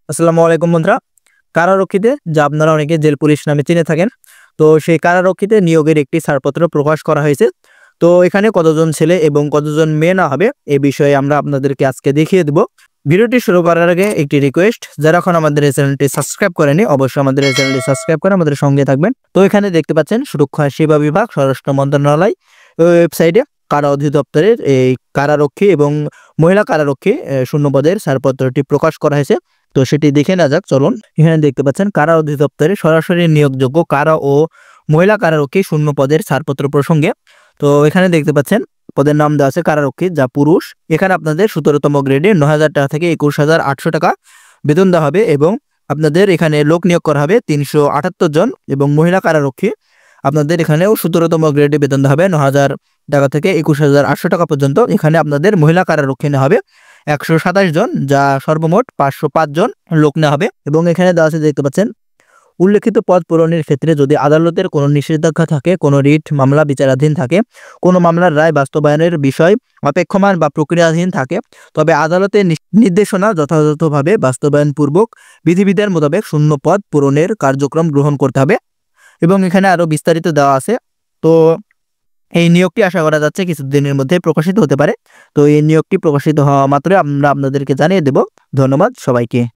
আসসালামু আলাইকুম বন্ধুরা। কারারক্ষীতে যা আপনারা অনেকে জেল পুলিশ নামে চিনে থাকেন, তো সেই কারারক্ষীতে নিয়োগের একটি ছাড়পত্র প্রকাশ করা হয়েছে। তো এখানে কতজন ছেলে এবং কতজন মেয়ে না হবে এই বিষয়ে আমরা আপনাদেরকে আজকে দেখিয়ে দেব। ভিডিওটি শুরু করার আগে একটি রিকোয়েস্ট, যারা এখন আমাদের এই চ্যানেলটি সাবস্ক্রাইব করেনি অবশ্যই আমাদের এই চ্যানেলটি সাবস্ক্রাইব করে আমাদের সঙ্গে থাকবেন। তো এখানে দেখতে পাচ্ছেন সুরক্ষা সেবা বিভাগ, স্বরাষ্ট্র মন্ত্রণালয় ওয়েবসাইটে কারা অধিদপ্তরের এই কারারক্ষী এবং মহিলা কারারক্ষী শূন্য পদের ছাড়পত্রটি প্রকাশ করা হয়েছে। তো সেটি দেখে না যাক, চলুন। এখানে দেখতে পাচ্ছেন কারা অধিদপ্তরে সরাসরি নিয়োগযোগ্য কারা ও মহিলা কারারক্ষী শূন্য পদের ছাড়পত্র প্রসঙ্গে। তো এখানে দেখতে পাচ্ছেন পদের নাম দেওয়া আছে কারারক্ষী, যা পুরুষ। এখানে আপনাদের 17তম গ্রেডে 9,000 টাকা থেকে 21,800 টাকা বেতন দেওয়া হবে এবং আপনাদের এখানে লোক নিয়োগ করা হবে 378 জন। এবং মহিলা কারারক্ষী আপনাদের এখানেও 17তম গ্রেডে বেতন দেওয়া হবে 9,000 টাকা থেকে 21,800 টাকা পর্যন্ত। এখানে আপনাদের মহিলা কারারক্ষী নেওয়া হবে 127 জন, যা সর্বমোট 505 জন লোক নেওয়া হবে। এবং এখানে দেওয়া আছে দেখতে পাচ্ছেন, উল্লেখিত পদ পূরণের ক্ষেত্রে যদি আদালতের কোনো নিষেধাজ্ঞা থাকে, কোনো রিট মামলা বিচারাধীন থাকে, কোনো মামলার রায় বাস্তবায়নের বিষয় অপেক্ষমান বা প্রক্রিয়াধীন থাকে, তবে আদালতের নির্দেশনা যথাযথভাবে বাস্তবায়নপূর্বক বিধিবিধান মোতাবেক শূন্য পদ পূরণের কার্যক্রম গ্রহণ করতে হবে। এবং এখানে আরো বিস্তারিত দেওয়া আছে। তো এই নিয়োগটি আশা করা যাচ্ছে কিছুদিনের মধ্যে প্রকাশিত হতে পারে। তো এই নিয়োগটি প্রকাশিত হওয়া মাত্রই আমরা আপনাদেরকে জানিয়ে দেব। ধন্যবাদ সবাইকে।